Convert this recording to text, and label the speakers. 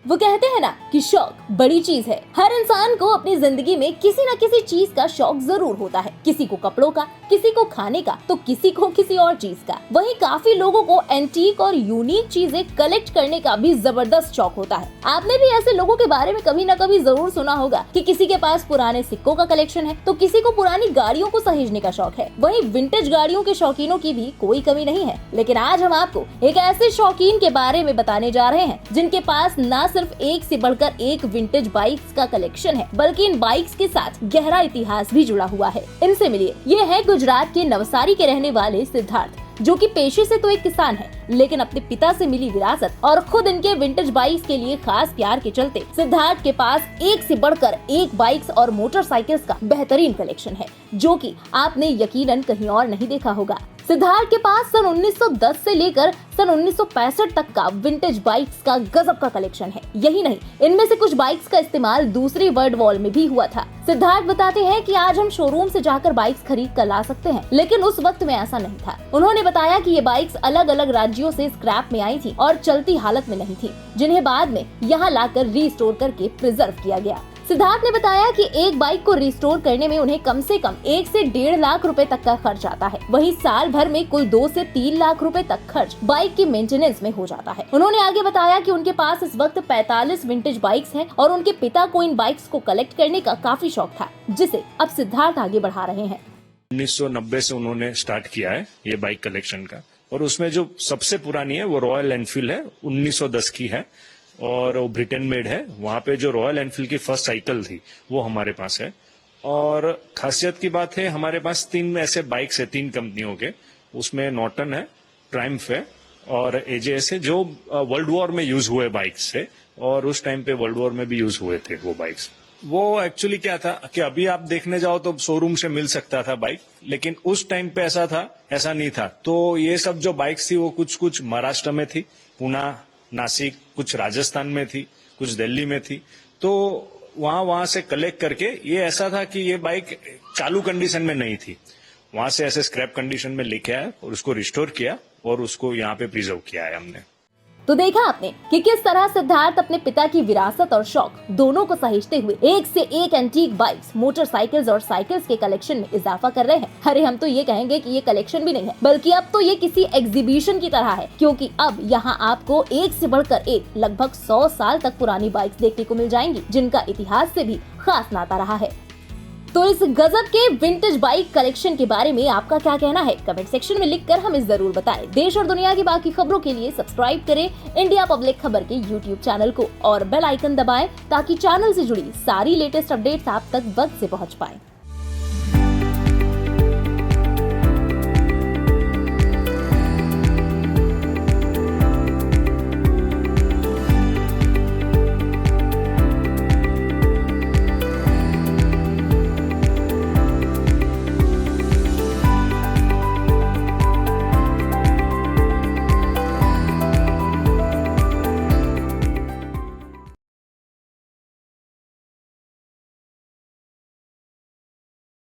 Speaker 1: वो कहते हैं ना कि शौक बड़ी चीज है। हर इंसान को अपनी जिंदगी में किसी न किसी चीज का शौक जरूर होता है। किसी को कपड़ों का, किसी को खाने का, तो किसी को किसी और चीज का। वहीं काफी लोगों को एंटीक और यूनिक चीजें कलेक्ट करने का भी जबरदस्त शौक होता है। आपने भी ऐसे लोगों के बारे में कभी न कभी जरूर सुना होगा कि किसी के पास पुराने सिक्कों का कलेक्शन है, तो किसी को पुरानी गाड़ियों को सहेजने का शौक है। वहीं विंटेज गाड़ियों के शौकीनों की भी कोई कमी नहीं है। लेकिन आज हम आपको एक ऐसे शौकीन के बारे में बताने जा रहे हैं जिनके पास न सिर्फ एक से बढ़कर एक विंटेज बाइक्स का कलेक्शन है, बल्कि इन बाइक्स के साथ गहरा इतिहास भी जुड़ा हुआ है। इनसे मिलिए। ये है गुजरात के नवसारी के रहने वाले सिद्धार्थ, जो कि पेशे से तो एक किसान है, लेकिन अपने पिता से मिली विरासत और खुद इनके विंटेज बाइक्स के लिए खास प्यार के चलते सिद्धार्थ के पास एक से बढ़कर एक बाइक्स और मोटरसाइकिल्स का बेहतरीन कलेक्शन है, जो कि आपने यकीनन कहीं और नहीं देखा होगा। सिद्धार्थ के पास सन 1910 से लेकर सन 1965 तक का विंटेज बाइक्स का गजब का कलेक्शन है। यही नहीं, इनमें से कुछ बाइक्स का इस्तेमाल दूसरी वर्ल्ड वॉर में भी हुआ था। सिद्धार्थ बताते हैं कि आज हम शोरूम से जाकर बाइक्स खरीद कर ला सकते हैं, लेकिन उस वक्त में ऐसा नहीं था। उन्होंने बताया कि ये बाइक्स अलग अलग राज्यों से स्क्रैप में आई थी और चलती हालत में नहीं थी, जिन्हें बाद में यहाँ लाकर रीस्टोर करके प्रिजर्व किया गया। सिद्धार्थ ने बताया कि एक बाइक को रिस्टोर करने में उन्हें कम से कम 1 से 1.5 लाख रुपए तक का खर्च आता है। वहीं साल भर में कुल 2 से 3 लाख रुपए तक खर्च बाइक की मेंटेनेंस में हो जाता है। उन्होंने आगे बताया कि उनके पास इस वक्त 45 विंटेज बाइक्स हैं और उनके पिता को इन बाइक्स को कलेक्ट करने का काफी शौक था, जिसे अब सिद्धार्थ आगे बढ़ा रहे हैं।
Speaker 2: 1990 से उन्होंने स्टार्ट किया है ये बाइक कलेक्शन का, और उसमें जो सबसे पुरानी है वो रॉयल एनफील्ड है, 1910 की है और वो ब्रिटेन मेड है। वहां पे जो रॉयल एनफील्ड की फर्स्ट साइकिल थी वो हमारे पास है। और खासियत की बात है, हमारे पास 3 ऐसे बाइक्स है 3 कंपनियों के। उसमें नॉर्टन है, ट्रायम्फ है और एजेएस है, जो वर्ल्ड वॉर में यूज हुए बाइक्स है और उस टाइम पे वर्ल्ड वॉर में भी यूज हुए थे वो बाइक्स। वो एक्चुअली क्या था कि अभी आप देखने जाओ तो शोरूम से मिल सकता था बाइक, लेकिन उस टाइम पे ऐसा नहीं था। तो ये सब जो बाइक्स थी वो कुछ महाराष्ट्र में थी, पुणे, नासिक, कुछ राजस्थान में थी, कुछ दिल्ली में थी। तो वहां से कलेक्ट करके, ये ऐसा था कि ये बाइक चालू कंडीशन में नहीं थी, वहां से ऐसे स्क्रैप कंडीशन में लेके आया और उसको रिस्टोर किया और उसको यहाँ पे प्रिजर्व किया है हमने।
Speaker 1: तो देखा आपने कि किस तरह सिद्धार्थ अपने पिता की विरासत और शौक दोनों को सहेजते हुए एक से एक एंटीक बाइक्स, मोटरसाइकिल्स और साइकिल्स के कलेक्शन में इजाफा कर रहे हैं। अरे हम तो ये कहेंगे कि ये कलेक्शन भी नहीं है, बल्कि अब तो ये किसी एग्जीबिशन की तरह है, क्योंकि अब यहाँ आपको एक से बढ़कर एक लगभग 100 साल तक पुरानी बाइक्स देखने को मिल जाएंगी, जिनका इतिहास से भी खास नाता रहा है। तो इस गजब के विंटेज बाइक कलेक्शन के बारे में आपका क्या कहना है? कमेंट सेक्शन में लिखकर हमें जरूर बताएं। देश और दुनिया की बाकी खबरों के लिए सब्सक्राइब करें इंडिया पब्लिक खबर के YouTube चैनल को और बेल आइकन दबाएं, ताकि चैनल से जुड़ी सारी लेटेस्ट अपडेट्स आप तक वक्त से पहुंच पाएं।